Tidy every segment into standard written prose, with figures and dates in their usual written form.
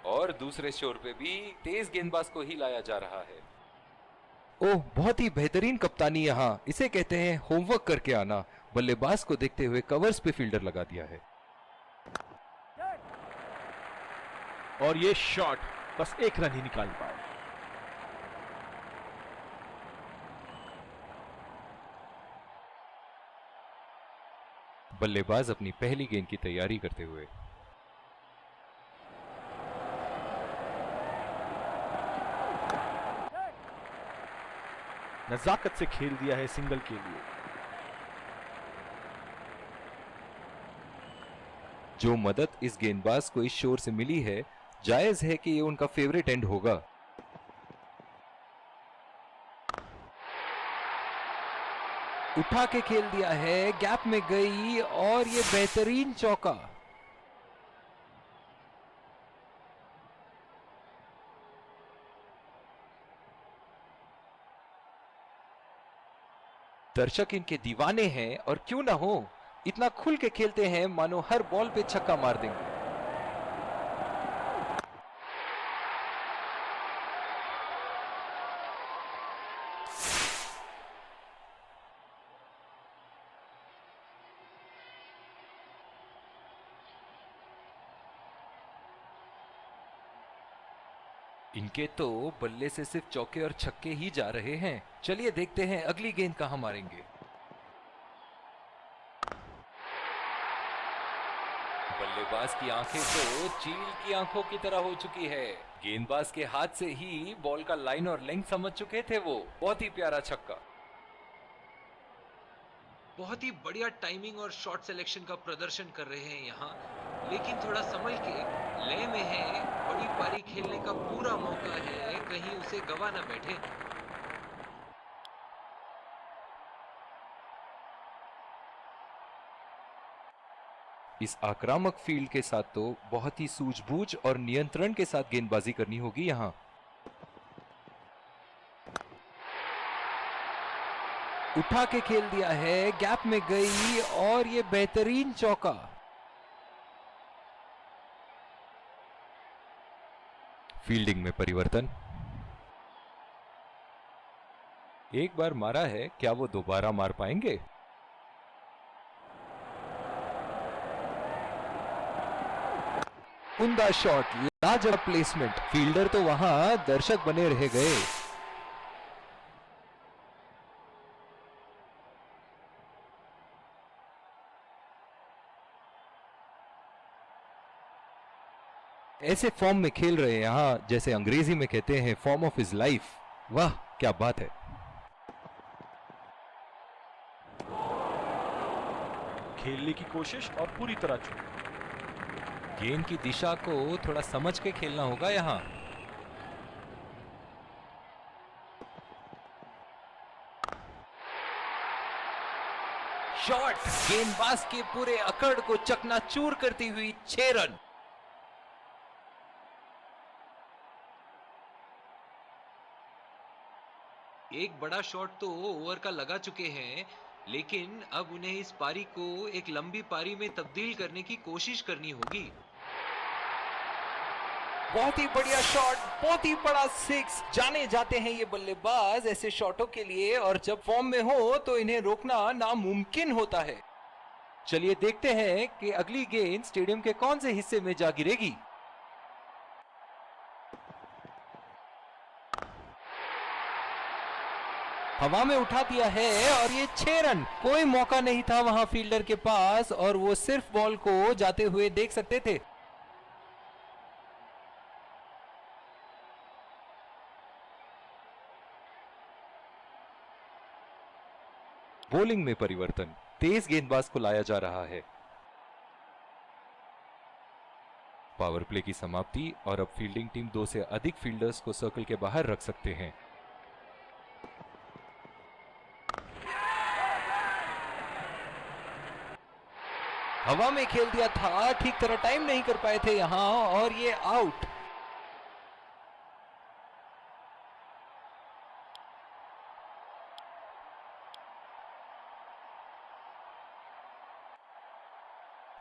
और दूसरे शोर पे भी तेज गेंदबाज को ही लाया जा रहा है। ओह, बहुत ही बेहतरीन कप्तानी यहाँ, इसे कहते हैं होमवर्क करके आना। बल्लेबाज को देखते हुए कवर्स पे फील्डर लगा दिया है। और ये शॉट बस एक रन ही निकाल पाए। बल्लेबाज अपनी पहली गेंद की तैयारी करते हुए। नजाकत से खेल दिया है सिंगल के लिए। जो मदद इस गेंदबाज को इस शोर से मिली है, जायज है कि ये उनका फेवरेट एंड होगा। उठा के खेल दिया है, गैप में गई और ये बेहतरीन चौका। दर्शक इनके दीवाने हैं और क्यों ना हो, इतना खुल के खेलते हैं मानो हर बॉल पे छक्का मार देंगे। इनके तो बल्ले से सिर्फ चौके और छक्के ही जा रहे हैं। चलिए देखते हैं अगली गेंद कहां मारेंगे। बल्लेबाज की आंखें तो चील की आंखों की तरह हो चुकी है। गेंदबाज के हाथ से ही बॉल का लाइन और लेंथ समझ चुके थे वो। बहुत ही प्यारा छक्का। बहुत ही बढ़िया टाइमिंग और शॉट सिलेक्शन का प्रदर्शन कर रहे हैं यहाँ, लेकिन थोड़ा संभल के, लय में है, बड़ी पारी खेलने का पूरा मौका है, कहीं उसे गवा ना बैठे। इस आक्रामक फील्ड के साथ तो बहुत ही सूझबूझ और नियंत्रण के साथ गेंदबाजी करनी होगी यहां। उठा के खेल दिया है, गैप में गई और ये बेहतरीन चौका। फील्डिंग में परिवर्तन। एक बार मारा है, क्या वो दोबारा मार पाएंगे? उम्दा शॉट, लाजवाब प्लेसमेंट। फील्डर तो वहां दर्शक बने रह गए। ऐसे फॉर्म में खेल रहे हैं यहां, जैसे अंग्रेजी में कहते हैं फॉर्म ऑफ हिज लाइफ। वाह क्या बात है। खेलने की कोशिश और पूरी तरह चूक। गेंद की दिशा को थोड़ा समझ के खेलना होगा यहां। शॉट गेंदबाज के पूरे अकड़ को चकनाचूर करती हुई 6 रन। एक बड़ा शॉट तो ओवर का लगा चुके हैं, लेकिन अब उन्हें इस पारी को एक लंबी पारी में तब्दील करने की कोशिश करनी होगी। बहुत ही बढ़िया शॉट, बहुत ही बड़ा सिक्स। जाने जाते हैं ये बल्लेबाज ऐसे शॉटों के लिए, और जब फॉर्म में हो तो इन्हें रोकना नामुमकिन होता है। चलिए देखते हैं कि अगली गेंद स्टेडियम के कौन से हिस्से में जा गिरेगी। हवा में उठा दिया है और ये 6 रन। कोई मौका नहीं था वहां फील्डर के पास, और वो सिर्फ बॉल को जाते हुए देख सकते थे। बॉलिंग में परिवर्तन, तेज गेंदबाज को लाया जा रहा है। पावर प्ले की समाप्ति, और अब फील्डिंग टीम 2 से अधिक फील्डर्स को सर्कल के बाहर रख सकते हैं। हवा में खेल दिया था, ठीक तरह टाइम नहीं कर पाए थे यहां, और ये आउट।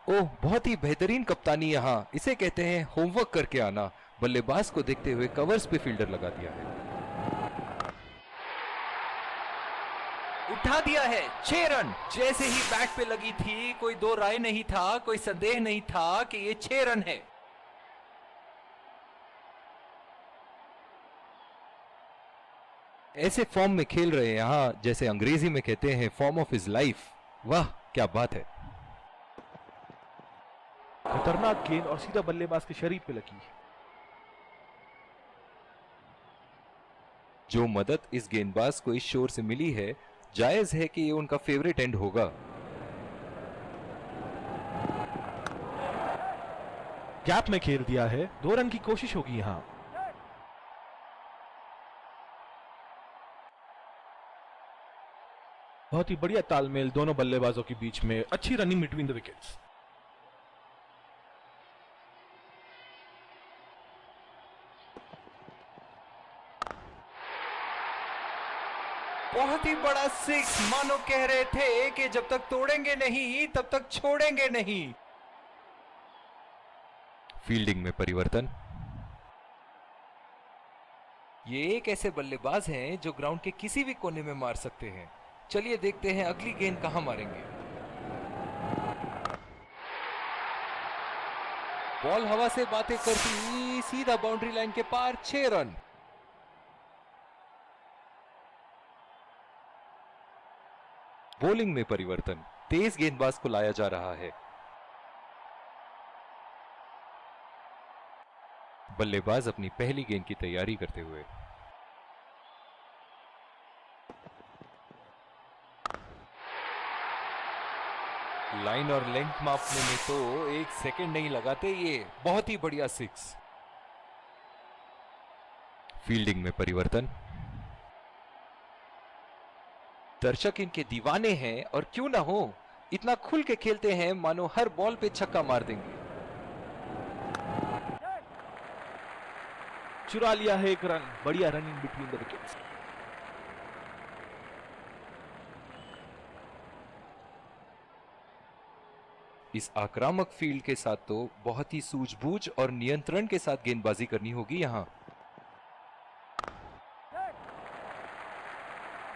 ओह, बहुत ही बेहतरीन कप्तानी यहाँ, इसे कहते हैं होमवर्क करके आना। बल्लेबाज को देखते हुए कवर्स पे फील्डर लगा दिया है। उठा दिया है, 6 रन। जैसे ही बैट पे लगी थी, कोई दो राय नहीं था, कोई संदेह नहीं था कि ये 6 रन है। ऐसे फॉर्म में खेल रहे हैं यहां, जैसे अंग्रेजी में कहते हैं फॉर्म ऑफ हिज लाइफ। वाह क्या बात है। खतरनाक गेंद और सीधा बल्लेबाज के शरीर पे लगी। जो मदद इस गेंदबाज को इस शोर से मिली है, जायज है कि ये उनका फेवरेट एंड होगा। गैप में खेल दिया है, 2 रन की कोशिश होगी यहां। बहुत ही बढ़िया तालमेल दोनों बल्लेबाजों के बीच में, अच्छी रनिंग बिटवीन द विकेट्स। बहुत ही बड़ा 6, मानो कह रहे थे कि जब तक तोड़ेंगे नहीं तब तक छोड़ेंगे नहीं। फील्डिंग में परिवर्तन। ये एक ऐसे बल्लेबाज हैं जो ग्राउंड के किसी भी कोने में मार सकते हैं। चलिए देखते हैं अगली गेंद कहां मारेंगे। बॉल हवा से बातें करती सीधा बाउंड्री लाइन के पार, 6 रन। बॉलिंग में परिवर्तन, तेज गेंदबाज को लाया जा रहा है। बल्लेबाज अपनी पहली गेंद की तैयारी करते हुए। लाइन और लेंथ मापने में तो 1 सेकंड नहीं लगाते ये। बहुत ही बढ़िया 6। फील्डिंग में परिवर्तन। दर्शक इनके दीवाने हैं, और क्यों ना हो, इतना खुल के खेलते हैं मानो हर बॉल पे छक्का मार देंगे। चुरा लिया है 1 रन, बढ़िया रनिंग बिटवीन द विकेट्स। इस आक्रामक फील्ड के साथ तो बहुत ही सूझबूझ और नियंत्रण के साथ गेंदबाजी करनी होगी यहां।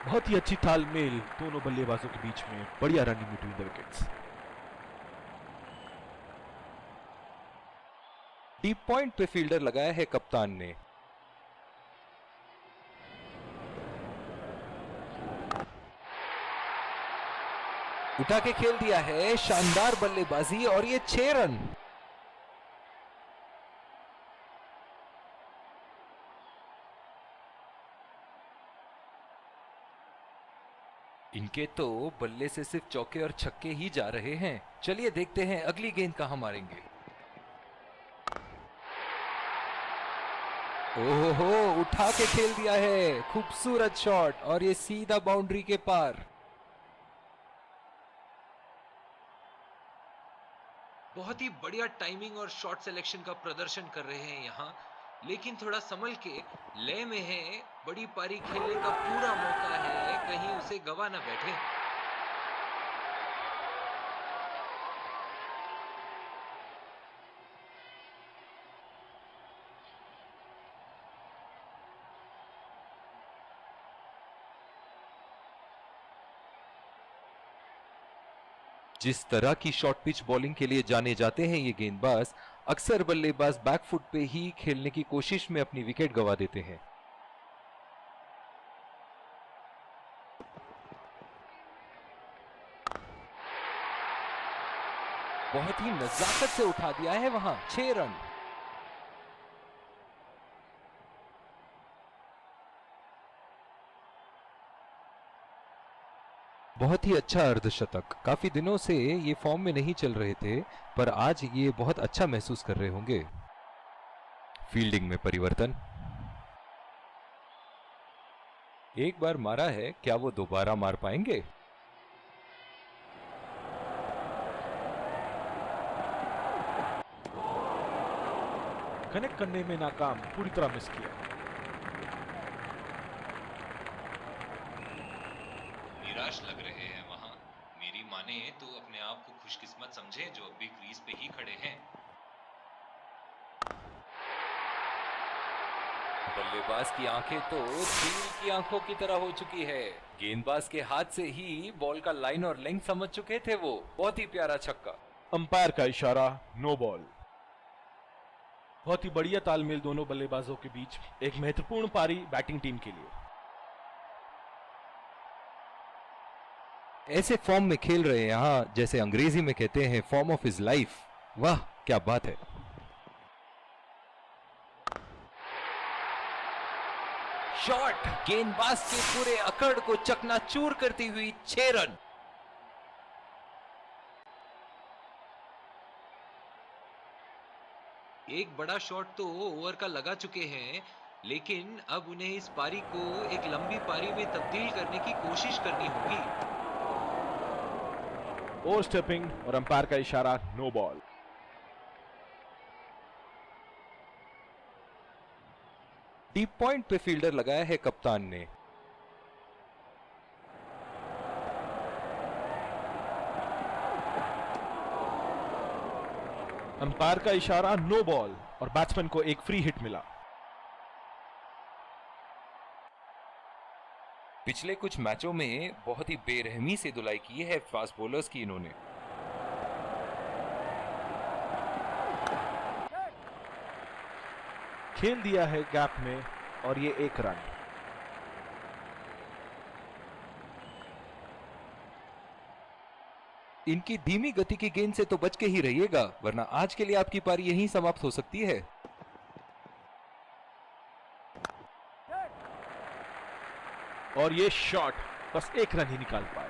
बहुत ही अच्छी तालमेल दोनों बल्लेबाजों के बीच में, बढ़िया running between the wickets. Deep point पे फील्डर लगाया है कप्तान ने। उठा के खेल दिया है, शानदार बल्लेबाजी, और ये 6 रन। इनके तो बल्ले से सिर्फ चौके और छक्के ही जा रहे हैं। चलिए देखते हैं अगली गेंद कहां मारेंगे। ओहो, उठा के खेल दिया है, खूबसूरत शॉट, और ये सीधा बाउंड्री के पार। बहुत ही बढ़िया टाइमिंग और शॉट सिलेक्शन का प्रदर्शन कर रहे हैं यहां, लेकिन थोड़ा संभल के, लय में है, बड़ी पारी खेलने का पूरा मौका है, कहीं उसे गवा ना बैठे। जिस तरह की शॉर्ट पिच बॉलिंग के लिए जाने जाते हैं ये गेंदबाज, अक्सर बल्लेबाज बैकफुट पे ही खेलने की कोशिश में अपनी विकेट गंवा देते हैं। बहुत ही नजाकत से उठा दिया है वहां, 6 रन। बहुत ही अच्छा अर्धशतक। काफी दिनों से ये फॉर्म में नहीं चल रहे थे, पर आज ये बहुत अच्छा महसूस कर रहे होंगे। फील्डिंग में परिवर्तन। एक बार मारा है, क्या वो दोबारा मार पाएंगे? कनेक्ट करने में नाकाम, पूरी तरह मिस किया। निराश लग रहे हैं वहां। मेरी माने तो अपने आप को खुशकिस्मत समझे जो अभी क्रीज पे ही खड़े हैं। बल्लेबाज की आंखें तो चील की आंखों की तरह हो चुकी है। गेंदबाज के हाथ से ही बॉल का लाइन और लेंथ समझ चुके थे वो। बहुत ही प्यारा छक्का। अंपायर का इशारा, नो बॉल। बहुत ही बढ़िया तालमेल दोनों बल्लेबाजों के बीच। एक महत्वपूर्ण पारी बैटिंग टीम के लिए। ऐसे फॉर्म में खेल रहे हैं यहाँ, जैसे अंग्रेजी में कहते हैं फॉर्म ऑफ हिज लाइफ। वाह क्या बात है। शॉट गेंदबाज के पूरे अकड़ को चकनाचूर करती हुई 6 रन। एक बड़ा शॉट तो ओवर का लगा चुके हैं, लेकिन अब उन्हें इस पारी को एक लंबी पारी में तब्दील करने की कोशिश करनी होगी। ओवर स्टेपिंग और अंपायर का इशारा, नो बॉल। डीप पॉइंट पे फील्डर लगाया है कप्तान ने। अंपायर का इशारा, नो बॉल, और बैट्समैन को एक फ्री हिट मिला। पिछले कुछ मैचों में बहुत ही बेरहमी से धुलाई की है फास्ट बॉलर्स की इन्होंने। खेल दिया है गैप में और ये 1 रन। इनकी धीमी गति की गेंद से तो बच के ही रहिएगा, वरना आज के लिए आपकी पारी यहीं समाप्त हो सकती है। और ये शॉट बस 1 रन ही निकाल पाए।